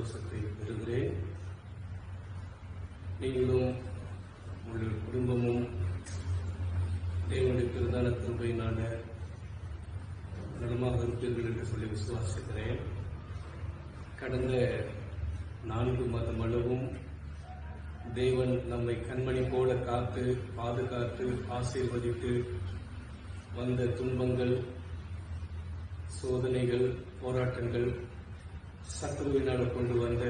சந்தோஷத்தை பெறுகிறேன். நீங்களும் உங்கள் குடும்பமும் தேவனுடைய பிரதான கிருபையினால நலமாக இருப்பீர்கள் என்று சொல்லி விசுவாசிக்கிறேன். கடந்த 4 மாதம் அளவும் தேவன் நம்மை கண்மணி போல காத்து பாதுகாத்து ஆசீர்வதித்து வந்த துன்பங்கள், சோதனைகள், போராட்டங்கள், சத்துருவினால் கொண்டு வந்த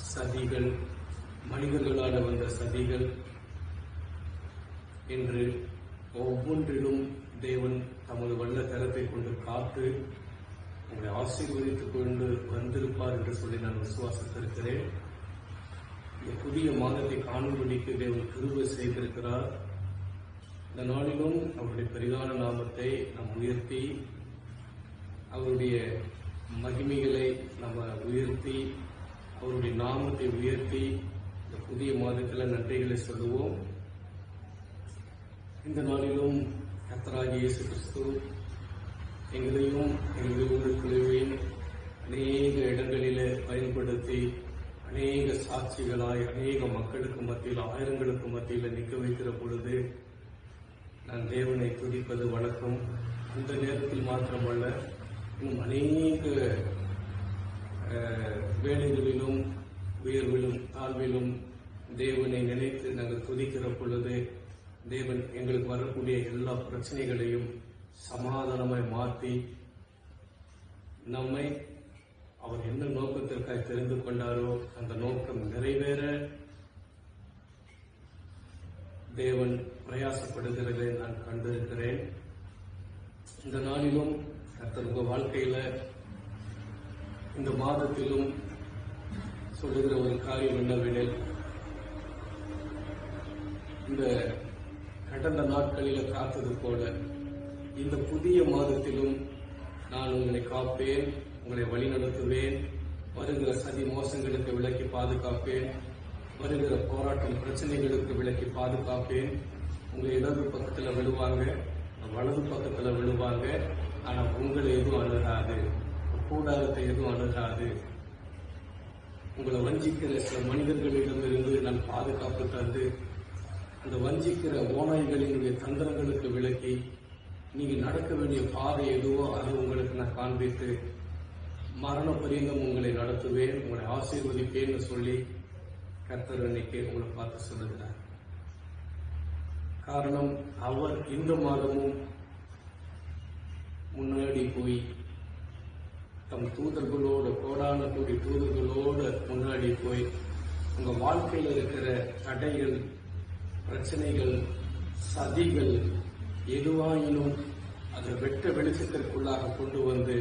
சதிகள், மனிதர்களால் வந்த சதிகள் என்று ஒவ்வொன்றிலும் தேவன் தமது வல்ல கரத்தை கொண்டு காத்து உங்களை ஆசீர்வதித்துக் கொண்டு வந்திருப்பார் என்று சொல்லி நான் விசுவாசித்திருக்கிறேன். இந்த புதிய மாதத்தை காணும்படிக்கு தேவன் கிருபை செய்திருக்கிறார். இந்த நாளிலும் அவருடைய பெரிதான நாமத்தை நாம் உயர்த்தி, அவருடைய மகிமைகளை நம்ம உயர்த்தி, அவருடைய நாமத்தை உயர்த்தி இந்த புதிய மாதத்தில் நன்றிகளை சொல்லுவோம். இந்த நாளிலும் கர்த்தராகிய இயேசு கிறிஸ்து எங்களையும் எங்களுடைய ஊருக்குள்ளேயும் அநேக இடங்களிலே பயன்படுத்தி அநேக சாட்சிகளாய் அநேக மக்களுக்கு மத்தியில், ஆயிரங்களுக்கு மத்தியில் நிற்க வைக்கிற பொழுது நான் தேவனை துதிப்பது வழக்கம். அந்த நேரத்தில் மாத்திரமல்ல, இன்னும் அநேக வேலைகளிலும் உயர்விலும் தாழ்விலும் தேவனை நினைத்து நாங்கள் துதிக்கிற பொழுது தேவன் எங்களுக்கு வரக்கூடிய எல்லா பிரச்சனைகளையும் சமாதானமாய் மாற்றி நம்மை அவர் என்ன நோக்கத்திற்காக தெரிந்து கொண்டாரோ அந்த நோக்கம் நிறைவேற தேவன் பிரயாசப்படுகிறதை நான் கண்டிருக்கிறேன். இந்த நாளிலும் கர்த்தர் உங்க வாழ்க்கையில இந்த மாதத்திலும் சொல்லுகிற ஒரு காரியம் என்னவெனில், இந்த கடந்த நாட்களில் காத்தது போல இந்த புதிய மாதத்திலும் நான் உங்களை காப்பேன், உங்களை வழிநடத்துவேன், வருகிற சதி மோசங்களுக்கு விலக்கி பாதுகாப்பேன், வருகிற போராட்டம் பிரச்சனைகளுக்கு விலக்கி பாதுகாப்பேன். உங்களை இடது பக்கத்தில் விழுவாங்க, வலது பக்கத்தில் விழுவாங்க, ஆனால் உங்களை எதுவும் அணுகாது, கூடாரத்தை எதுவும் அணுகாது. உங்களை வஞ்சிக்கிற சில மனிதர்களிடமிருந்து நான் பாதுகாப்பு தந்து அந்த வஞ்சிக்கிற ஓநாய்களினுடைய தந்திரங்களுக்கு விலக்கி நீங்க நடக்க வேண்டிய பாதை எதுவோ அது உங்களுக்கு நான் காண்பித்து மரண பரியந்தம் உங்களை நடத்துவேன், உங்களை ஆசீர்வதிப்பேன்னு சொல்லி கர்த்தர் இன்னைக்கு உங்களை பார்த்து சொல்லுகிறார். காரணம், அவர் இந்த மாதமும் முன்னாடி போய் தம் தூதர்களோடு, கோடான கோடி தூதர்களோடு முன்னாடி போய் உங்க வாழ்க்கையில் இருக்கிற தடைகள், பிரச்சனைகள், சதிகள் எதுவாயினும் அதை வெட்ட வெளிச்சத்திற்குள்ளாக கொண்டு வந்து,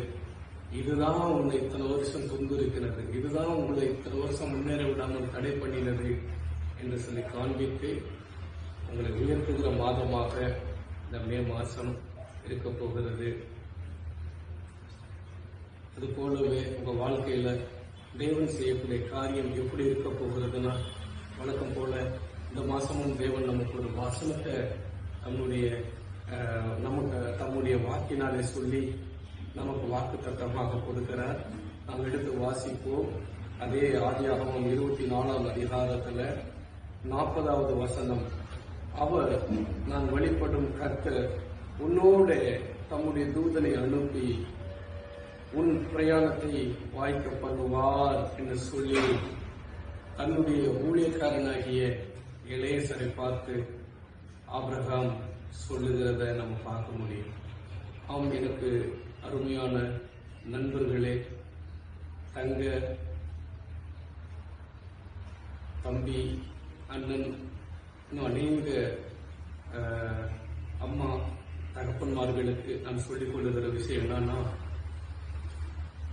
இதுதான் உங்களை இத்தனை வருஷம் துன்புறுக்கிறது, இதுதான் உங்களை இத்தனை வருஷம் முன்னேற விடாமல் தடை பண்ணினது என்று சொல்லி காண்பித்து உங்களை உயர்த்துகிற மாதமாக இந்த மே மாதம் இருக்க போகிறது. அது போலவே உங்க வாழ்க்கையில தேவன் செய்யக்கூடிய காரியம் எப்படி இருக்க போகிறதுன்னா, வழக்கம் போல இந்த மாசமும் தேவன் நமக்கு ஒரு வசனத்தை தம்முடைய வாக்கினாலே சொல்லி நமக்கு வாக்கு தத்தமாக கொடுக்கிறார். நாம் எடுத்து வாசிப்போம். அதே ஆதியாகமம் 24ஆம் அதிகாரத்துல 40வது வசனம். அவர், நான் வழிபடும் கர்த்தர் உன்னோட தம்முடைய தூதனை அனுப்பி உன் பிரயாணத்தை வாய்க்க பண்ணுவார் என்று சொல்லி தன்னுடைய ஊழியக்காரனாகிய எலேசரை பார்த்து ஆபிரகாம் சொல்லுகிறத நம்ம பார்க்க முடியும். ஆம், எனக்கு அருமையான நண்பர்களே, தங்க, தம்பி, அண்ணன், இன்னும் அநேக அம்மா தகப்பன்மார்களுக்கு நான் சொல்லிக் கொள்ளுகிற விஷயம் என்னன்னா,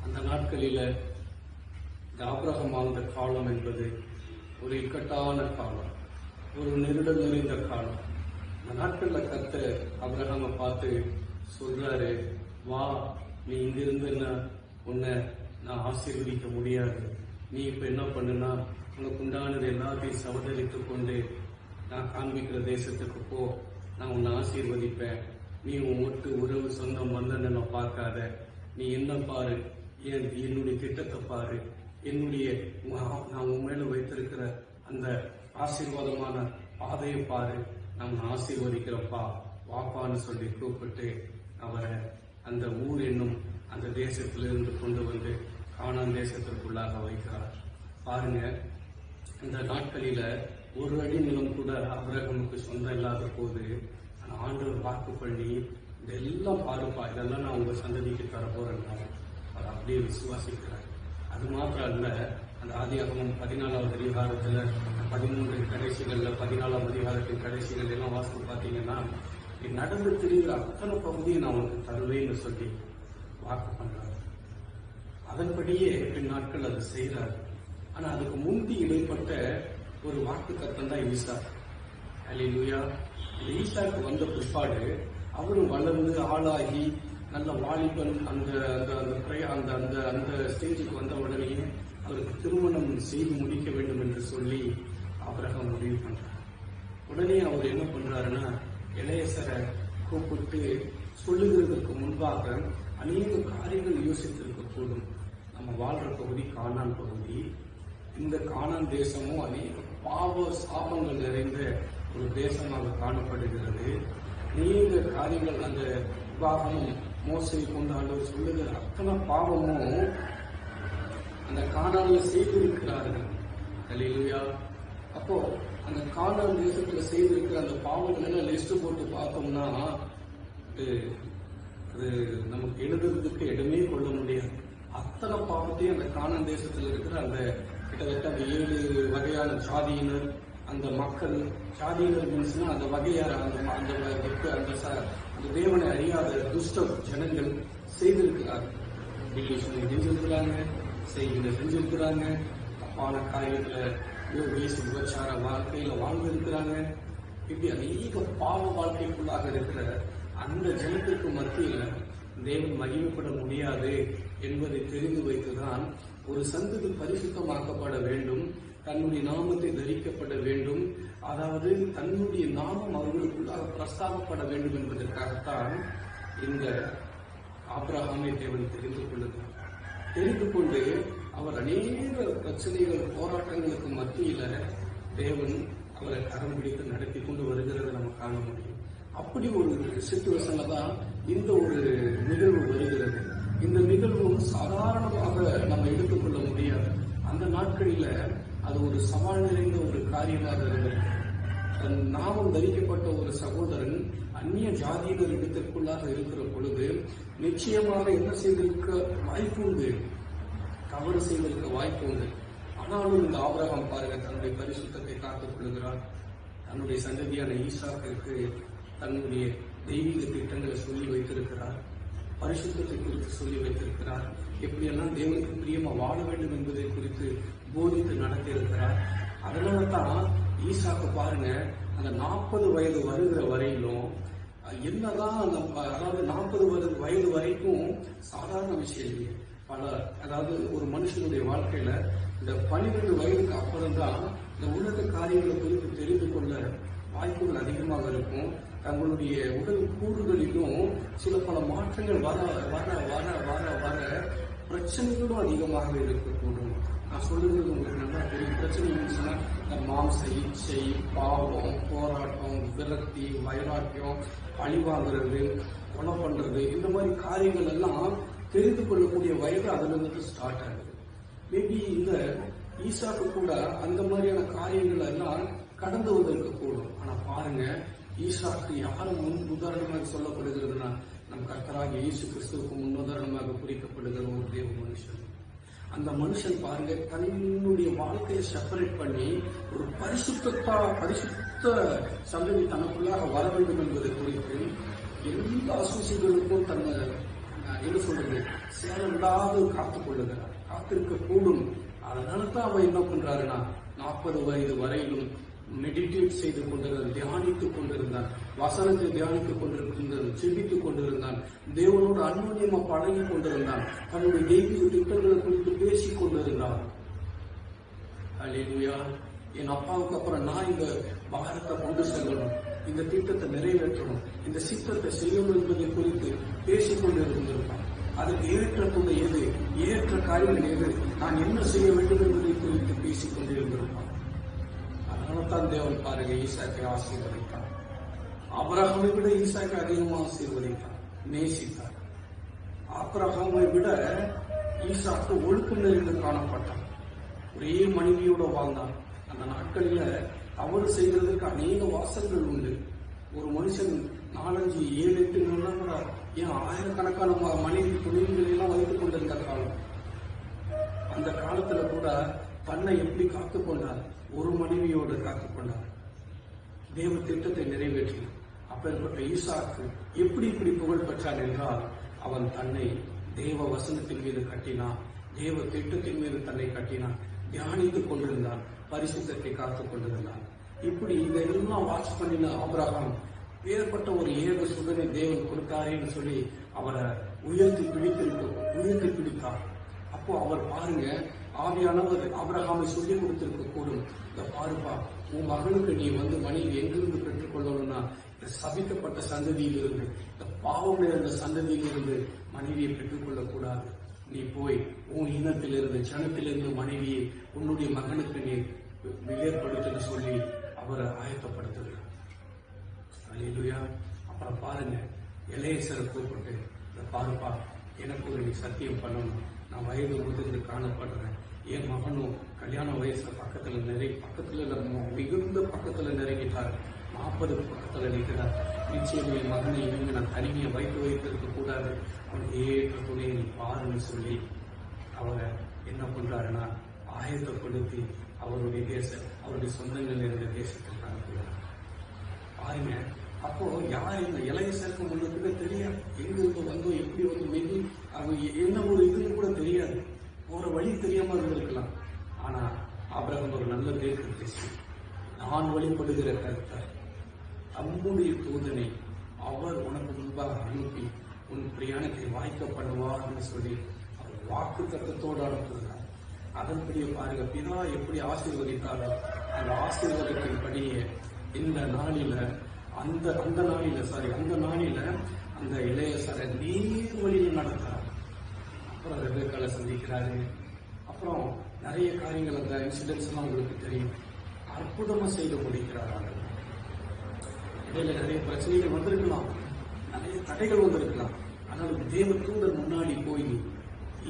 அந்த நாட்களில இந்த ஆபிரகாம் வாழ்ந்த காலம் என்பது ஒரு இக்கட்டான காலம், ஒரு நெருடல் நிறைந்த காலம். அந்த நாட்கள்ல கர்த்தர் ஆபிரகாமை பார்த்து சொல்றாரு, வா, நீ இங்கிருந்து உன்னை நான் ஆசீர்வதிக்க முடியாது, நீ இப்ப என்ன பண்ணுனா உனக்கு உண்டானது எல்லாத்தையும் சவதரித்துக் கொண்டு நான் காண்பிக்கிற தேசத்துக்கு போ, நான் உன்னை ஆசீர்வதிப்பேன், நீ உன் ஒட்டு உறவு சொந்தம் வந்தன்னு பார்க்காத, நீ என்ன பாரு, என்னுடைய திட்டத்தை பாரு, என்னுடைய நான் உன் மேல வைத்திருக்கிற அந்த ஆசீர்வாதமான பாதையை பாரு, நான் ஆசீர்வதிக்கிறப்பா வாப்பான்னு சொல்லி கூப்பிட்டு அவரை அந்த ஊர் என்னும் அந்த தேசத்திலிருந்து கொண்டு வந்து கானான் தேசத்திற்குள்ளாக வைக்கிறார். பாருங்க, இந்த நாட்களில ஒரு அடி நிலம் கூட ஆபிரகாமுக்கு சொந்தம் இல்லாத போது ஆண்டவர் வாக்கு பண்ணி இதெல்லாம் பாருப்பா, இதெல்லாம் நான் உங்க சந்ததிக்கு தரப்போறேன் அவர் அப்படியே விசுவாசிக்கிறார். அது மாத்திரம் அல்ல, அந்த ஆதியாகமம் 14வது அதிகாரத்துல 13 கடைசிகள்ல 14ஆம் அதிகாரத்தின் கடைசிகள் எல்லாம் வாசல் பார்த்தீங்கன்னா, நீ நடந்து திரிகிற அத்தனை பகுதியை நான் உனக்கு தருவேன்னு சொல்லி வாக்கு பண்றாரு. அதன்படியே பின் நாட்கள் அதை செய்யறாரு. ஆனா அதுக்கு முந்தி இடைப்பட்ட ஒரு வாக்கு தத்தம் தான் ஈசா. அல்லேலூயா. இந்த ஈசாக்கு வந்த பிற்பாடு அவரும் வளர்ந்து ஆளாகி நல்ல வாலிபன் அந்த அந்த அந்த அந்த ஸ்டேஜுக்கு வந்த உடனே அவருக்கு திருமணம் செய்து முடிக்க வேண்டும் என்று சொல்லி ஆபிரகாம் முடிவு பண்றார். உடனே அவர் என்ன பண்றாருன்னா, இளையசரை கூப்பிட்டு சொல்லுகிறதுக்கு முன்பாக அநேக காரியங்கள் யோசித்திருக்க கூடும். நம்ம வாழ்ற பகுதி கானான் பகுதி. இந்த கானான் தேசமும் அநேக பாவ சாபங்கள் நிறைந்த ஒரு தேசமாக காணப்படுகிறது. அநேக காரியங்கள் அந்த விவாகமும் மோசடி கொண்டு ஆண்டவர் சொல்லுகிற அத்தனை பாவமும் அந்த கானானில் செய்திருக்கிறார்கள். அல்லேலூயா. அப்போ அந்த கானான் தேசத்துல செய்திருக்கிற அந்த பாவங்கள் எல்லாம் லிஸ்ட் போட்டு பார்த்தோம்னா அது நமக்கு எழுதுறதுக்கு இடமே கொள்ள முடியாது. அத்தனை பாவத்தையும் அந்த கானான் தேசத்துல இருக்கிற அந்த கிட்டத்தட்ட அந்த 7 வகையான சாதியினர், அந்த மக்கள், சாதியினர் மீன்ஸ்னா அந்த வகையார அந்த தேவனை அறியாத துஷ்ட ஜனங்கள் செய்திருக்கிறார்கள். செஞ்சிருக்கிறாங்க, செய்திகளை செஞ்சிருக்கிறாங்க, தப்பான காரியங்களை வீசி விபச்சார வாழ்க்கையில வாழ்ந்திருக்கிறாங்க. இப்படி அநேக பாவ வாழ்க்கைக்குள்ளாக இருக்கிற அந்த ஜனத்திற்கு மத்தியில தேவன் மகிமைப்பட முடியாது என்பதை தெரிந்து வைத்துதான் ஒரு சந்ததி பரிசுத்தமாக்கப்பட வேண்டும், தன்னுடைய நாமத்தை தரிக்கப்பட வேண்டும், அதாவது தன்னுடைய நாமம் அவர்களுக்குள்ளாக பிரஸ்தாபப்பட வேண்டும் என்பதற்காகத்தான் இந்த ஆபிரகாமை தேவன் தெரிந்து கொள்ளுகிறார். தெரிந்து கொண்டு அவர் அநேக பிரச்சனைகள் போராட்டங்களுக்கு மத்தியில தேவன் அவரை கரம் பிடித்து நடத்தி கொண்டு வருகிறத நம்ம காண முடியும். அப்படி ஒரு சிச்சுவேஷன்ல தான் இந்த ஒரு நிகழ்வு வருகிறது. இந்த நிகழ்வு சாதாரணமாக நம்ம எடுத்துக்கொள்ள முடியாது. அந்த நாட்களில அது ஒரு சவால் நிறைந்த ஒரு காரியமாக இருந்தது. தன் நாமம் தரிக்கப்பட்ட ஒரு சகோதரன் அந்நிய ஜாதியினர் இடத்திற்குள்ளாக இருக்கிற பொழுது நிச்சயமாக என்ன செய்திருக்க வாய்ப்பு உண்டு, தவறு செய்திருக்க வாய்ப்பு உண்டு. ஆனாலும் இந்த ஆபிரகாம் பாருங்க, தன்னுடைய பரிசுத்தத்தை காத்துக் கொள்கிறார். தன்னுடைய சந்ததியான ஈசாக்கிற்கு தன்னுடைய தெய்வீக திட்டங்களை சொல்லி வைத்திருக்கிறார், பரிசுத்தத்தை குறித்து சொல்லி வைத்திருக்கிறார், எப்படியெல்லாம் தேவனுக்கு பிரியமா வாழ வேண்டும் என்பதை குறித்து போதித்து நடத்தியிருக்கிறார். அதனால தான் ஈசாக்கு பாருங்க, அந்த 40 வயது வருகிற வரையிலும் என்னதான் அதாவது 40 வயது வரைக்கும் சாதாரண விஷயம் இல்லை. அதாவது ஒரு மனுஷனுடைய வாழ்க்கையில இந்த 12 வயதுக்கு அப்புறம் தான் இந்த உலக காரியங்களை குறித்து தெரிந்து கொள்ள வாய்ப்புகள் அதிகமாக இருக்கும். தங்களுடைய உடல் கூறுகளிலும் சில பல மாற்றங்கள் வர வர வர வர வர பிரச்சனைகளும் அதிகமாக இருக்கக்கூடும். நான் சொல்லுறது உங்களுக்கு நல்லா தெரியும். பிரச்சனை மாம்ச இச்சை, பாவம், போராட்டம், விரக்தி, வைராக்கியம், பழிவாங்கிறது, கொலை பண்றது, இந்த மாதிரி காரியங்கள் எல்லாம் தெரிந்து கொள்ளக்கூடிய வயது அதுல இருந்து ஸ்டார்ட் ஆகுது. மேபி இந்த ஈசாக்கு கூட அந்த மாதிரியான காரியங்கள் எல்லாம் கடந்து வந்திருக்க கூடும். ஆனா பாருங்க, ஈசாக்கு யாரும் உதாரணமாக சொல்லப்படுகிறதுனா நம் கர்த்தராகிய இயேசு கிறிஸ்துவுக்கு முன்னுதாரணமாக குறிக்கப்படுகிற ஒரு தேவ மனுஷன். அந்த மனுஷன் பாருங்க, தன்னுடைய வாழ்க்கையை செப்பரேட் பண்ணி ஒரு பரிசுத்த சந்ததி தனக்குள்ளாக வர வேண்டும் என்பதை குறித்து எல்லா அசூசிகளுக்கும் தன்னை என்ன சொல்றது சேரவிடாது காத்துக் கொள்ளுகிறார், காத்திருக்க கூடும். அதனால தான் அவன் என்ன பண்றாருன்னா 40 வயது வரையிலும் மெடிடேட் செய்து கொண்டிருந்தான், தியானித்துக் கொண்டிருந்தான், வசனத்தை தியானித்துக் கொண்டிருந்தான், செபித்துக் கொண்டிருந்தான், தேவனோடு அன்யோன்யமா பழகி கொண்டிருந்தான், தன்னுடைய தெய்வீக திட்டங்களை குறித்து பேசிக் கொண்டிருந்தான். அல்லேலூயா. என் அப்பாவுக்கு அப்புறம் நான் இந்த பாரத்தை கொண்டு செல்லணும், இந்த திட்டத்தை நிறைவேற்றணும், இந்த சித்தத்தை செய்யணும் என்பதை குறித்து பேசிக் கொண்டிருந்திருப்பான். அதுக்கு ஏற்ற துணை எது, ஏற்ற காரியங்கள் எது, நான் என்ன செய்ய வேண்டும் என்பதை குறித்து பேசிக் கொண்டிருந்திருப்பான். அதனால்தான் தேவன் பாருங்க ஈசாக்கை ஆசீர்வதித்தார். ஆபிரகாமை விட ஈசாக்கை அதிகமாக ஆசீர்வதித்தார், நேசித்தார். ஆபிரகாமை விட ஈசாக்கு ஒழுக்கம் நிறைந்து காணப்பட்டான். ஒரே மனைவியோட வாழ்ந்தான். அந்த நாட்களில தவறு செய்கிறதுக்கு அநேக வாசல்கள் உண்டு. ஒரு மனுஷன் 4, 5, 7, 8 ஏன் ஆயிரக்கணக்கான மனைவி துணிவுகளை எல்லாம் வைத்துக் கொண்டிருந்த காலம். அந்த காலத்துல கூட தன்னை எப்படி காத்துக்கொண்டார், ஒரு மனைவியோடு காத்துக்கொண்டார். தேவ திட்டத்தை நிறைவேற்றினார். அப்பேற்பட்ட ஈசாக்கு எப்படி இப்படி புகழ் பெற்றான் என்றால், அவன் தன்னை தேவ வசனத்தின் மீது கட்டினான், தேவ திட்டத்தின் மீது தன்னை கட்டினான், தியானித்துக் கொண்டிருந்தான், பரிசுத்தத்தை காத்துக் கொண்டிருந்தான். இப்படி இதெல்லாம் வாட்ச் பண்ணின ஆபிரகாம் வேறுபட்ட ஒரு ஏக சுதனை தேவன் கொடுத்தாரேன்னு சொல்லி அவரை உயர்த்தி பிடித்தார். அப்போ அவர் பாருங்க, ஆவியானவர் ஆபிரகாமை சொல்லி கொடுத்திருக்க கூடும், இந்த பாருப்பா, உன் மகனுக்கு நீ வந்து மனைவி எங்கிருந்து பெற்றுக் கொள்ளணும்னா இந்த சபிக்கப்பட்ட சந்ததியிலிருந்து, இந்த பாவம் நிறைந்த சந்ததியிலிருந்து மனைவியை பெற்றுக் கொள்ளக்கூடாது. நீ போய் உன் இனத்திலிருந்து ஜனத்திலிருந்து மனைவியை உன்னுடைய மகனுக்கு நீ ஏற்படுத்துன்னு சொல்லி அவரை ஆயத்தப்படுத்துகிறார். அல்லேலூயா. அப்புறம் பாருங்க, எலேசரை கூப்பிட்டு, இந்த பாருப்பா, எனக்கு ஒரு சத்தியம் பண்ணணும், நான் வயது முதிர்ந்து காணப்படுறேன், என் மகனும் கல்யாண வயசுல பக்கத்துல மிகுந்த பக்கத்துல நெருங்கிட்டார், 40 பக்கத்துல நிற்கிறார். நிச்சயம் என் மகனை இனிமே நான் தனிமையை வைத்திருக்க கூடாது, அவனுக்கு ஏற்ற துணையை நீ பாருன்னு சொல்லி அவரை என்ன பண்றாருன்னா ஆயத்தப்படுத்தி அவருடைய சொந்தங்கள் இருந்த தேசத்துக்கு அனுப்புகிறார். பாருங்க, அப்போ யார் இந்த எலேசருக்கு முன்னுக்கு தெரியாது, எங்கிருந்து வந்தோம், எப்படி வந்து மெது அவங்க என்ன ஒரு இதுன்னு கூட தெரியாது, போற வழி தெரியாம இருந்திருக்கலாம். ஆனா ஆபிரகாம் ஒரு நல்ல தேர்வு பேசி, நான் வழிபடுகிற கர்த்தர் தம்முடைய தூதனை அவர் உனக்கு முன்பாக அனுப்பி உன் பிரயாணத்தை வாய்க்க பண்ணுவார்னு சொல்லி அவர் வாக்கு தத்தத்தோடு அனுப்புகிறார். அதன்படியே பாருங்க, பிதா எப்படி ஆசீர்வதித்தாரோ அந்த ஆசீர்வாதத்தின்படியே இந்த நாளில அந்த நாளில அந்த இளையசரை நீர் வழியில் நடத்துறாரு. அப்புறம் ரெபேக்கால சந்திக்கிறாரு. அப்புறம் நிறைய காரியங்கள், அந்த இன்சிடென்ட்ஸ் எல்லாம் உங்களுக்கு தெரியும். அற்புதமா செய்து முடிக்கிறார். இடையில நிறைய பிரச்சனைகள் வந்திருக்கலாம், நிறைய தடைகள் வந்திருக்கலாம். ஆனால் தேவ தூதர் முன்னாடி போய்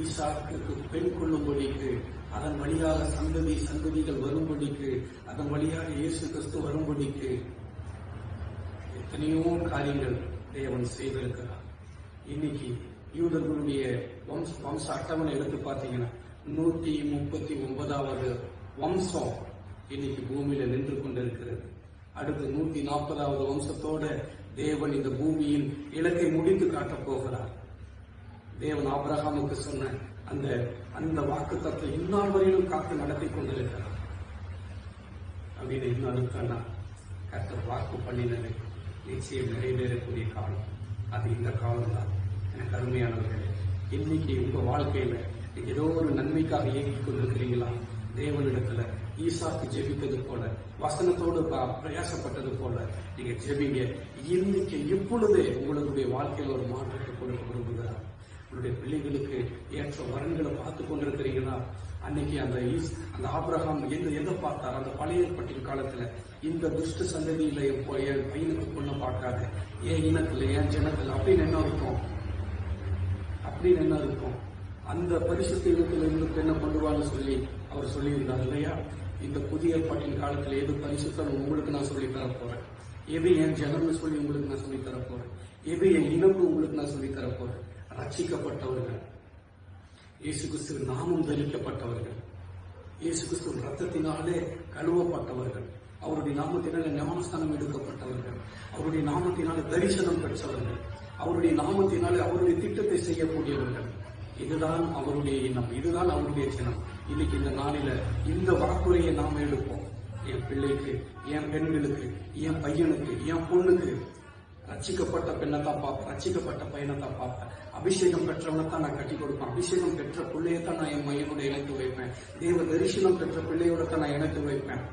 ஈசாக்குக்கு பெண் கொள்ளும்படிக்கு, அதன் வழியாக சந்ததிகள் வரும்படிக்கு, அதன் வழியாக இயேசு கிறிஸ்து வரும்படிக்கு எத்தனையோ காரியங்கள் தேவன் செய்திருக்கிறார். இன்னைக்கு யூதர்களுடைய வம்ச அட்டவணை எடுத்து பார்த்தீங்கன்னா 139வது வம்சம் இன்னைக்கு பூமியில நின்று கொண்டிருக்கிறது. அடுத்து 140வது வம்சத்தோட தேவன் இந்த பூமியின் இலக்கை முடித்து காட்டப் போகிறார். தேவன் ஆபிரகாமுக்கு சொன்ன அந்த வாக்கு தத்துவம் இந்நாள் வரையிலும் காத்து நடத்தி கொண்டிருக்கிறார். அப்படின்னு இன்னொருக்கான கர்த்தர் வாக்கு பண்ணினது நிச்சயம் நிறைவேறக்கூடிய காலம், அது இந்த காலம் தான். எனக்கு அருமையானவர்களே, இன்னைக்கு உங்க வாழ்க்கையில ஏதோ ஒரு நன்மைக்காக இயங்கிக் கொண்டிருக்கிறீங்களா? தேவனிடத்துல ஈசாக்கு ஜெபித்தது போல, வசனத்தோடு பிரயாசப்பட்டது போல நீங்க ஜெபிங்க. இன்னைக்கு இப்பொழுதே உங்களுடைய வாழ்க்கையில் ஒரு மாற்றத்தை கொடுக்க விரும்புகிறார். உங்களுடைய பிள்ளைகளுக்கு ஏற்ற வரன்களை பார்த்து கொண்டிருக்கிறீங்களா? அன்னைக்கு அந்த ஆபிரகாம் எதை பார்த்தார்? அந்த பழைய ஏற்பாட்டின் காலத்துல இந்த துஷ்ட சந்ததியில என் பையனுக்கு பொண்ணை பார்க்காத, என் இனத்துல என் ஜனத்துல அப்படின்னு என்ன இருக்கும்? அந்த பரிசுத்த இனத்துல இருந்து பெண்ணை கொண்டுவான்னு சொல்லி அவர் சொல்லியிருந்தார் இல்லையா? இந்த புதிய ஏற்பாட்டின் காலத்துல எது பரிசுத்தம் உங்களுக்கு நான் சொல்லி தர போறேன், எது என் ஜனம்னு சொல்லி உங்களுக்கு நான் சொல்லி தர போறேன், எது என் இனம்னு உங்களுக்கு நான் சொல்லி தர போறேன். ரட்சிக்கப்பட்டவர்கள், இயேசு கிறிஸ்துவின் நாமம் தரிக்கப்பட்டவர்கள், இயேசு கிறிஸ்துவின் ரத்தத்தினாலே கழுவப்பட்டவர்கள், அவருடைய நாமத்தினாலே ஞானஸ்தானம் எடுக்கப்பட்டவர்கள், அவருடைய நாமத்தினாலே தரிசனம் பெற்றவர்கள், அவருடைய நாமத்தினாலே அவருடைய திட்டத்தை செய்யக்கூடியவர்கள். இதுதான் அவருடைய இனம், இதுதான் அவருடைய சினம். இன்னைக்கு இந்த நாளில இந்த வாக்குரையை நாம் எடுப்போம். என் பிள்ளைக்கு, என் பெண்களுக்கு, என் பையனுக்கு, என் பொண்ணுக்கு ரட்சிக்கப்பட்ட பெண்ணை தான் பார்ப்பேன், ரட்சிக்கப்பட்ட பையனை தான் பார்ப்பேன், அபிஷேகம் பெற்றவனை தான் நான் கட்டி கொடுப்பேன், அபிஷேகம் பெற்ற பிள்ளையை தான் நான் என் மையனோட இணைத்து வைப்பேன், தேவ தரிசனம் பெற்ற பிள்ளையோட தான் நான் இணைத்து வைப்பேன்.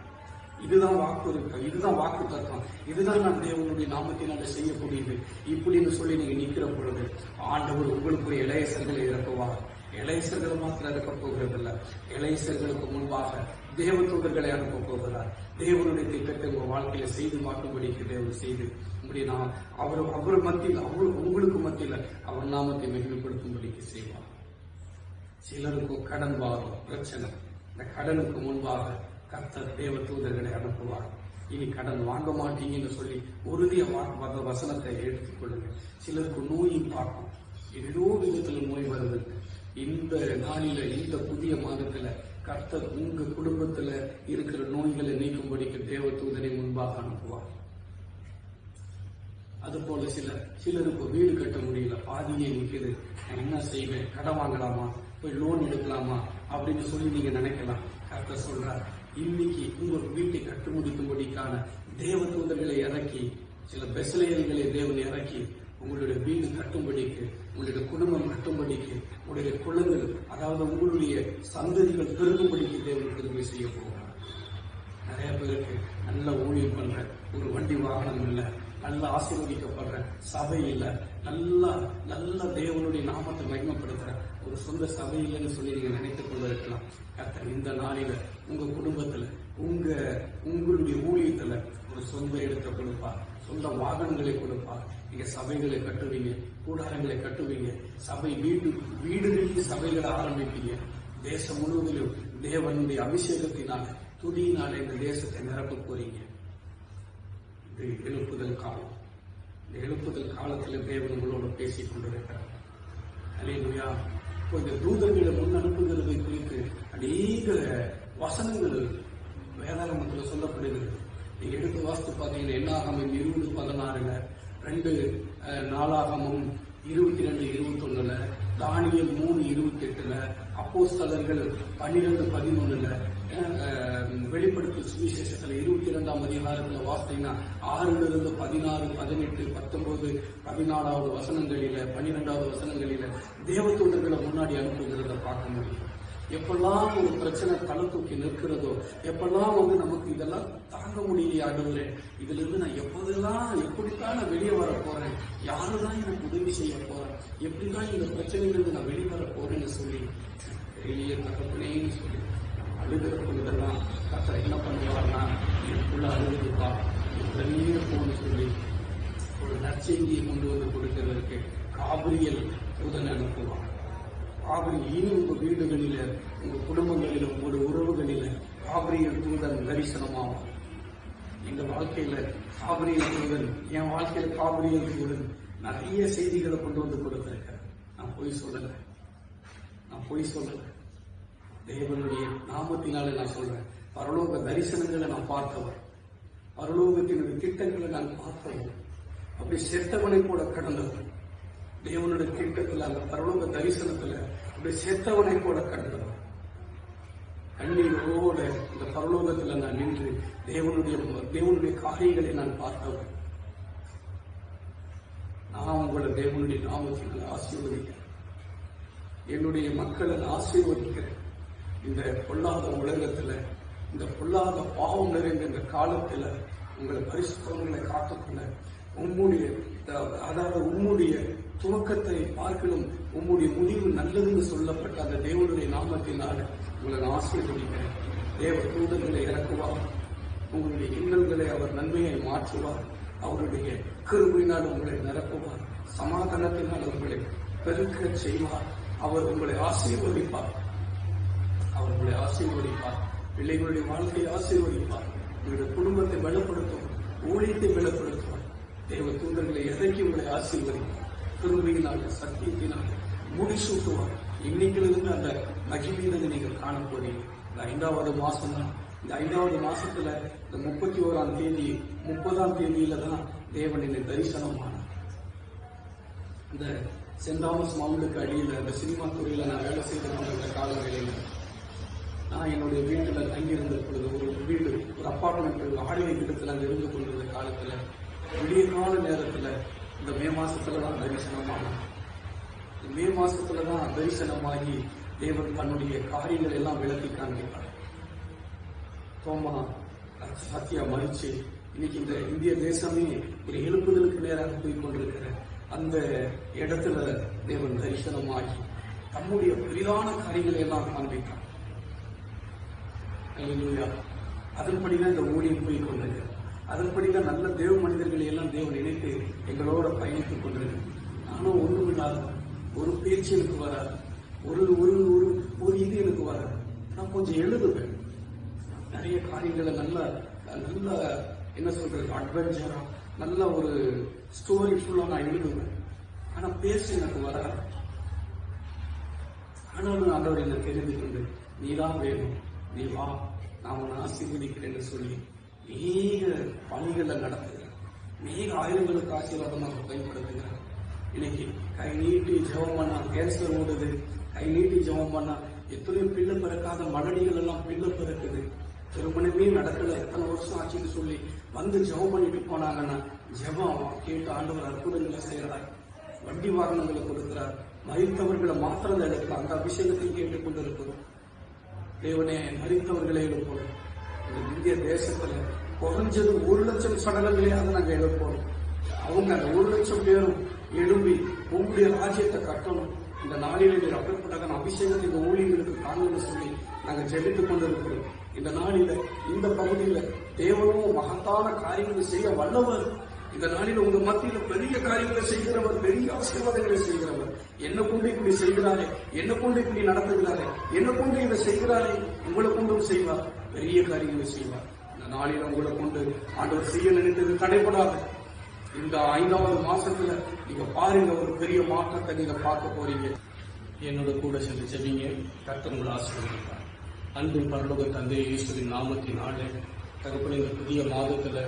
இதுதான் வாக்குறுத்தம், இதுதான் வாக்கு தத்துவம், இதுதான் நான் தேவனுடைய நாமத்தினால செய்யக்கூடியது இப்படின்னு சொல்லி நீங்க நிக்கிற பொழுது ஆண்டவர் உங்களுக்கு இளையசர்களை இறக்குவார். இளையசர்களை மாத்திரம் இறக்க போகிறதில்ல, இளையசர்களுக்கு முன்பாக தேவ தூதர்களை அனுப்ப போகிறார். தேவனுடைய திட்டத்தை உங்க வாழ்க்கையில செய்து மாற்றும்படிக்கு தேவன் செய்து நான் அவர் மத்தியில் உங்களுக்கு மத்தியில அவர் நாமத்தை மகிமைப்படுத்தும்படிக்கு செய்வார். சிலருக்கு கடன் வாங்கும் பிரச்சனை, இந்த கடனுக்கு முன்பாக கர்த்தர் தேவ தூதர்களை அனுப்புவார். இனி கடன் வாங்க மாட்டீங்கன்னு சொல்லி உறுதிய வசனத்தை எடுத்துக்கொள்ளுங்க. சிலருக்கு நோயும் பார்க்கும், ஏதோ விதத்துல நோய் வருது. இந்த நாளில இந்த புதிய மாதத்துல கர்த்தர் உங்க குடும்பத்துல இருக்கிற நோய்களை நீக்கும்படிக்கு தேவ தூதரை முன்பாக அனுப்புவார். அது போல சிலருக்கு வீடு கட்ட முடியல, பாதியே நிற்குது, நான் என்ன செய்வேன், கடன் வாங்கலாமா, போய் லோன் எடுக்கலாமா அப்படின்னு சொல்லி நீங்க நினைக்கலாம். கர்த்தர் சொல்றார், இன்னைக்கு உங்க வீட்டை கட்டு முடிக்கும்படிக்கான தேவ தூதர்களை இறக்கி, சில பெசலேயர்களை தேவன் இறக்கி உங்களுடைய வீடு கட்டும்படிக்கு, உங்களுடைய குடும்பம் கட்டும்படிக்கு, உங்களுடைய குழந்தைகள் அதாவது உங்களுடைய சந்ததிகள் பெருகும்படிக்கு தேவன் பெருமை செய்ய போகிறார். நிறைய பேருக்கு நல்ல ஊழியம் பண்ற ஒரு வண்டி வாகனம் இல்லை, நல்ல ஆசீர்வதிக்கப்படுற சபை இல்ல, நல்ல தேவனுடைய நாமத்தை மகிமைப்படுத்துற ஒரு சொந்த சபை இல்லைன்னு சொல்லி நீங்க நினைத்துக் கொள்ள இருக்கலாம். கர்த்தர் இந்த நாளில உங்க குடும்பத்துல உங்களுடைய ஊழியத்துல ஒரு சொந்த இடத்தை கொடுப்பார், சொந்த வாகனங்களை கொடுப்பார். நீங்க சபைகளை கட்டுவீங்க, கூடாரங்களை கட்டுவீங்க, சபை வீடுகளில் சபைகளை ஆரம்பிப்பீங்க. தேசம் முழுவதிலும் தேவனுடைய அபிஷேகத்தினால துதியினால இந்த தேசத்தை நிரப்ப போறீங்க. எழுப்புதல் காலம், இந்த எழுப்புதல் காலத்தில் தேவன் உங்களோட பேசிக் கொண்டிருக்கிறார். அல்லேலூயா. இப்போ இந்த தூதர்களை முன் அனுப்புகிறது குறித்து அநேக வசனங்கள் வேதாகமத்தில் சொல்லப்படுகிறது. நீங்க எடுத்து வாசித்து பார்த்தீங்கன்னா என்னாகமம் 20:16, 2 நாளாகமம் 22:21, தானியேல் 3:28, அப்போஸ்தலர்கள் 12:11, வெளிப்படுத்தும் சுவிசேஷத்துல 22ஆம் அதிகாரத்துல வாசித்தீங்கன்னா 6 16, 18, 19, 14 வசனங்களில 12வது வசனங்களில தேவதூதர்களை முன்னாடி அனுப்புகிறத பார்க்க முடியும். எப்பெல்லாம் ஒரு பிரச்சனை தலை தூக்கி நிற்கிறதோ, எப்பெல்லாம் நமக்கு இதெல்லாம் தாங்க முடியலையே ஆண்டவரே, இதுல இருந்து நான் எப்படித்தான் நான் வெளியே வர போறேன், யாருதான் எனக்கு உதவி செய்ய போறேன், எப்படிதான் இந்த பிரச்சனையிலிருந்து நான் வெளிவர போறேன்னு சொல்லி பெரிய தகப்பனேன்னு சொல்லி அழுகிற பொழுதெல்லாம் கர்த்தர் என்ன பண்ணுவார்னா, எனக்குள்ள அழுகுதுப்பா, தண்ணீர் போன்னு சொல்லி ஒரு நற்செய்தியை கொண்டு வந்து கொடுக்கிறதுக்கு காபிரியல் தூதன் அனுப்புவார். இனி உங்க வீடுகளில, உங்க குடும்பங்களில, உங்களுடைய உறவுகளில காபிரியல் தூதன் தரிசனமாகும். எங்க வாழ்க்கையில காபிரியல் தூதன், என் வாழ்க்கையில காபிரியல் தூதன் நிறைய செய்திகளை கொண்டு வந்து கொடுத்திருக்கிறேன். நான் பொய் சொல்லல, தேவனுடைய நாமத்தினால நான் சொல்றேன். பரலோக தரிசனங்களை நான் பார்த்தவர், பரலோகத்தினுடைய திட்டங்களை நான் பார்த்தவர். அப்படி செத்தவனை போல கடந்தவர். தேவனுடைய திட்டத்துல, அந்த பரலோக தரிசனத்துல அப்படி செத்தவனை போல கடந்தவர். கண்ணீரோட இந்த பரலோகத்துல நான் நின்று தேவனுடைய காரியங்களை நான் பார்த்தவர். நான் உங்களை தேவனுடைய நாமத்தினால் ஆசீர்வதிக்கிறேன். என்னுடைய மக்களை ஆசீர்வதிக்கிறேன். இந்த பொல்லாத உலகத்துல, இந்த பொல்லாத பாவம் நிறைந்த இந்த காலத்துல உங்களை பரிசுத்தவங்களை காத்துக்கொள்ள உம்முடைய துவக்கத்தை பார்க்கணும், உம்முடைய முடிவு நல்லதுன்னு சொல்லப்பட்ட அந்த தேவனுடைய நாமத்தினால உங்களை நான் ஆசீர்வதிக்கிறேன். தேவ தூதர்களை இறக்குவார், உங்களுடைய இன்னல்களை அவர் நன்மையை மாற்றுவார், அவருடைய கிருபையினால் உங்களை நிரப்புவார், சமாதானத்தினால் உங்களை பெருக்க செய்வார், அவர் உங்களை ஆசீர்வதிப்பார், பிள்ளைகளுடைய வாழ்க்கையை ஆசீர்வதிப்பார், உங்களுடைய குடும்பத்தை பலப்படுத்தும், ஊழியத்தை பலப்படுத்துவார். தேவ தூதர்களை இறக்கி உங்களை ஆசீர்வதிப்பார், கிருபையினால் சத்தியத்தினால் முடிசூட்டுவார். இன்னைக்கிலிருந்து அந்த மகிமையிலிருந்து நீங்கள் காண போறீங்க. இந்த 5வது மாசம் தான். இந்த 5வது மாசத்துல இந்த 31ஆம் தேதி 30ஆம் தேதியில தான் தேவன் என்னை தரிசனமானார். இந்த சென்ட் தாமஸ் மவுண்டுக்கு அடியில் அந்த சினிமா துறையில நான் வேலை செய்து கொண்டிருந்த காலங்களில் நான் என்னுடைய வீட்டுல தங்கியிருந்த பொழுது, ஒரு அப்பார்ட்மெண்ட் வாடகை வீட்டத்தில் அங்க இருந்து கொண்டிருந்த காலத்துல விடிய கால நேரத்துல இந்த மே மாசத்துல தான் தரிசனமானார். மே மாசத்துல தான் தரிசனமாகி தேவன் தன்னுடைய காரியங்கள் எல்லாம் விளக்கி காண்பித்தார். தோமா சத்தியா மறிச்சு இன்னைக்கு இந்த இந்திய தேசமே ஒரு எழுப்புதலுக்கு நேராக போய் கொண்டிருக்கிற அந்த இடத்துல தேவன் தரிசனமாகி தம்முடைய பெரிதான காரியங்களை எல்லாம் காண்பித்தார். அதன்படிதான் இந்த ஊழியம் போய் கொண்டிருக்கிறது. அதன்படிதான் நல்ல தேவ மனிதர்களை எல்லாம் தேவன் இணைத்து எங்களோட பயணித்துக் கொண்டிருக்கிறது. நானும் ஒன்றுமில்லாத ஒரு பேச்சு எனக்கு வராது, ஒரு ஒரு ஒரு இது எனக்கு வராது. நான் கொஞ்சம் எழுதுவேன், நிறைய காரியங்களை நல்ல நல்ல என்ன சொல்றது அட்வென்ச்சரா நல்ல ஒரு ஸ்டோரி ஃபுல்லா நான் எழுதுவேன். ஆனா பேச எனக்கு வராது. ஆனாலும் ஆண்டவர் என்னை தெரிந்து கொண்டு நீதான் வேணும், நீ வா, நான் உன்னை ஆசீர்வதிக்கிறேன்னு சொல்லி நீக பணிகளை நடத்துகிறேன். நீக ஆயிரங்களுக்கு ஆசீர்வாதமாக பயன்படுத்துகிறேன். இன்னைக்கு கை நீட்டி ஜெபம் பண்ணா கேன்சர் ஓடுது, கை நீட்டி ஜெபம் பண்ணா எத்தனையோ பிள்ளை பிறக்காத மலடிகள் எல்லாம் பிள்ளை பிறக்குது. திருமணமே நடக்கல, எத்தனை வருஷம் ஆச்சுன்னு சொல்லி வந்து ஜெபம் பண்ணிட்டு போனாங்கன்னா ஜெபம் கேட்டு ஆண்டவர் அற்புதங்களை செய்யறார். வண்டி வாகனங்களை கொடுக்கிறார். மறித்தவர்களை மாத்திரம் எடுக்கலாம். அந்த அபிஷேகத்தையும் கேட்டுக் கொண்டு இருக்கிறோம். தேவனே, மறித்தவர்களை எழுப்போம். இந்த இந்திய தேசத்துல குறைஞ்சது 1,00,000 சடலங்களையாவது நாங்க எழுப்போம். அவங்க 1,00,000 பேரும் எழும்பி உங்களுடைய ராஜ்யத்தை கட்டணும். இந்த நாளிலே நீர் அப்பேற்பட்ட அபிஷேகத்தை இந்த ஊழியர்களுக்கு தாங்கன்னு சொல்லி நாங்க ஜெபித்துக் கொண்டிருக்கிறோம். இந்த நாளில இந்த பகுதியில தேவனும் மகத்தான காரியங்களை செய்ய வல்லவர். இந்த நாளில் உங்க மத்தியில பெரிய காரியங்களை செய்கிறவர், பெரிய ஆசீர்வாதங்களை செய்கிறவர். என்ன கொண்டு இப்படி செய்கிறாரே, என்ன கொண்டு இப்படி நடத்துகிறாரே, என்ன கொண்டு இதை செய்கிறாரே, உங்களை கொண்டும் செய்வார், பெரிய காரியங்களை செய்வார். இந்த நாளில் உங்களை கொண்டு ஆண்டவர் செய்ய நினைத்தது தடைபடாது. இந்த 5வது மாசத்துல நீங்க பாருங்க, ஒரு பெரிய மாற்றத்தை நீங்க பார்க்க போறீங்க. என்னோட கூட சென்று செவிங்க. கர்த்தர் உங்களை ஆசீர்வதிப்பார். அன்பின் பரலோக தந்தை இயேசுவின் நாமத்தினாலே தகப்பன இந்த புதிய மாதத்துல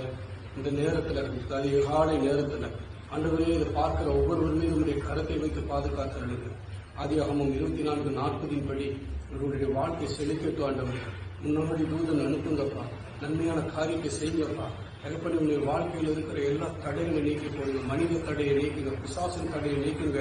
இந்த நேரத்துல அதிகாலை நேரத்துல ஆண்டவரே இதை பார்க்கிற ஒவ்வொருவர் மீது உங்களுடைய கரத்தை வைத்து பாதுகாத்து ஆதியாகமம் 24:40 படி உங்களுடைய வாழ்க்கை செழிக்கட்டும். ஆண்டவரே முன்னாடி தூதன் அனுப்புங்கப்பா, நன்மையான காரியத்தை செய்யப்பா. தகப்பனே உங்களுடைய வாழ்க்கையில் இருக்கிற எல்லா தடைகளை நீக்கி போடுங்க. மனித தடையை நீக்குங்க, பிசாசின் தடையை நீக்குங்க.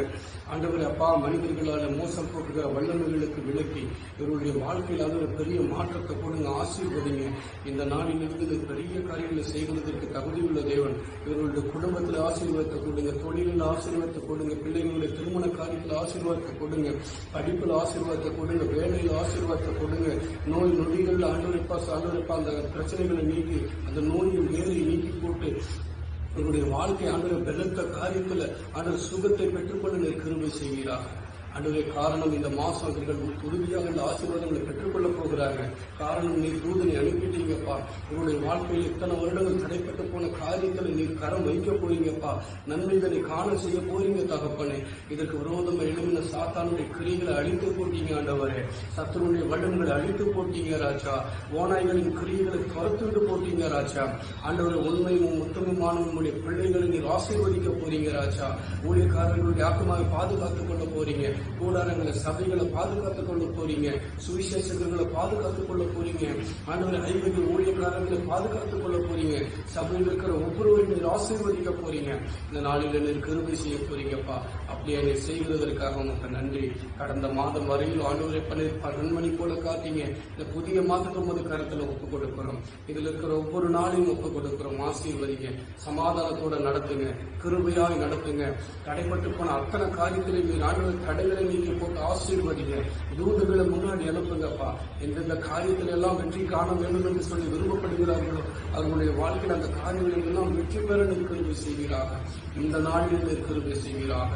ஆண்டவரே அப்பா, மனிதர்களால் மோசம் போட்டுகிற வல்லமைகளுக்கு விலக்கி இவருடைய வாழ்க்கையில் அது ஒரு பெரிய மாற்றத்தை கொடுங்க, ஆசீர்வதிங்க. இந்த நாளில் இருந்து பெரிய காரியங்களை செய்வதற்கு தகுதியுள்ள தேவன் இவர்களுடைய குடும்பத்தில் ஆசீர்வாதத்தை கொடுங்க, தொழிலில் ஆசீர்வாதத்தை கொடுங்க, பிள்ளைகளுடைய திருமண காரியத்தில் ஆசீர்வாதத்தை கொடுங்க, படிப்பில் ஆசீர்வாதத்தை கொடுங்க, வேலையில் ஆசீர்வாதத்தை கொடுங்க. நோய் நொடிகள் ஆண்டவரைப்பா அந்த பிரச்சனைகளை நீக்கி அந்த நோயின் வேலை நீக்கி போட்டு உங்களுடைய வாழ்க்கை ஆண்டவர் பெருத்த காரியத்துல ஆண்டவர் சுகத்தை பெற்றுக்கொள்ள கிருபை செய்கிறார். அன்றைய காரணம் இந்த மாசம் அவர்கள் உறுதியாக இந்த ஆசீர்வாதங்களை பெற்றுக்கொள்ளப் போகிறாங்க. காரணம் நீர் தூதனை அனுப்பிட்டீங்கப்பா. உங்களுடைய வாழ்க்கையில் இத்தனை வருடங்கள் தடைப்பட்டு போன காரியத்தில் நீர் கரம் வைக்க போறீங்கப்பா. நன்மைகளை காண செய்ய போறீங்க தகப்பனே. இதற்கு விரோதமாக எழுதின சாத்தானுடைய கிரியைகளை அழித்து போட்டீங்க ஆண்டவரே. சத்துருடைய வல்லங்களை அழித்து போட்டீங்க ராஜா. ஓநாய்களின் கிரியைகளை துரத்துவிட்டு போட்டீங்க ராஜா. ஆண்டவரை உண்மையும் உத்தமமான உங்களுடைய பிள்ளைகளை நீர் ஆசீர்வதிக்க போறீங்க ராஜா. ஊழியக்காரர்களுடைய ஆத்மாவை பாதுகாத்துக் கொள்ள போறீங்க. கூடாரங்களை சபைகளை பாதுகாத்துக் கொள்ள போறீங்க. சுவிசேஷங்களை பாதுகாத்துக் கொள்ள போறீங்க. ஆண்டவரை ஐவகை ஊழியக்காரர்களை பாதுகாத்துக் கொள்ள போறீங்க. சபையில் இருக்கிற ஒவ்வொருவரையும் ஆசீர்வதிக்க போறீங்க. இந்த நாளில் நீர் கிருபை செய்ய போறீங்கப்பா. அப்படியே நீர் செய்கிறதற்காக உங்களுக்கு நன்றி. கடந்த மாதம் வரையில் ஆண்டவரை கண்மணி போல காத்தீங்க. இந்த புதிய மாதத்துக்கு ஒரு கருத்துல ஒப்புக் கொடுக்கிறோம். இதுல இருக்கிற ஒவ்வொரு நாளையும் ஒப்புக் கொடுக்கிறோம். ஆசீர்வதிங்க, சமாதானத்தோட நடத்துங்க, கிருபையாய் நடத்துங்க. தடைப்பட்டு போன அத்தனை காரியத்திலே நீர் ஆண்டவர் தடைகளை நீக்கி போட்டு ஆசீர்வதிங்க. தூதர்களை முன்னாடி அனுப்புங்கப்பா. எந்தெந்த காரியத்தில எல்லாம் வெற்றி காண வேண்டும் என்று சொல்லி விரும்பப்படுகிறார்களோ அவர்களுடைய வாழ்க்கையில் அந்த காரியங்கள் எல்லாம் வெற்றி பெற கிருபை செய்கிறாக. இந்த நாளில் கிருபை செய்கிறாக.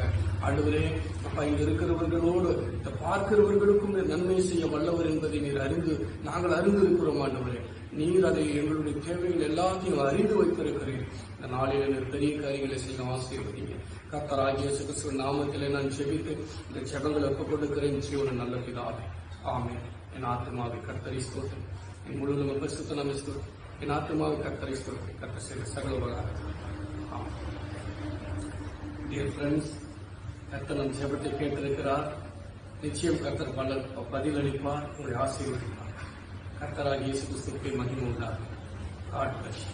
ஆண்டவரே அப்பா, இங்க இருக்கிறவர்களோடு இந்த பார்க்கிறவர்களுக்கும் நன்மை செய்ய வல்லவர் என்பதை நீர் நாங்கள் அறிந்திருக்கிறோம். ஆண்டவரே நீர் அதை எங்களுடைய தேவைகள் எல்லாத்தையும் அறிந்து வைத்திருக்கிறேன். இந்த நாளில் பெரிய காரியங்களை செய்ய ஆசீர்வதிங்க. கர்த்தராகிய இயேசு கிறிஸ்துவின் நாமத்திலே நான் ஜெபித்து இந்த ஜெபங்களை ஒப்புக் கொடுக்கிறேன். ஜீவன நல்ல பிதாவே, ஆமென். என் ஆத்மாவை கர்த்தரை ஸ்தோத்திரம், என் முழுவதும் பரிசுத்த நாமத்தை ஸ்தோத்திரம். என் ஆத்மாவை கர்த்தரை ஸ்தோத்திரம். கர்த்தர் செய்த சகல உபகாரங்கள். டியர் ஃப்ரெண்ட்ஸ், கர்த்தர் நம் ஜெபத்தை கேட்டிருக்கிறார். நிச்சயம் கர்த்தர் பதிலளிப்பார், உங்களை ஆசீர்வதிப்பார். கர்த்தராகிய இயேசு கிறிஸ்துவுக்கு மகிமை உண்டாகும். God bless you.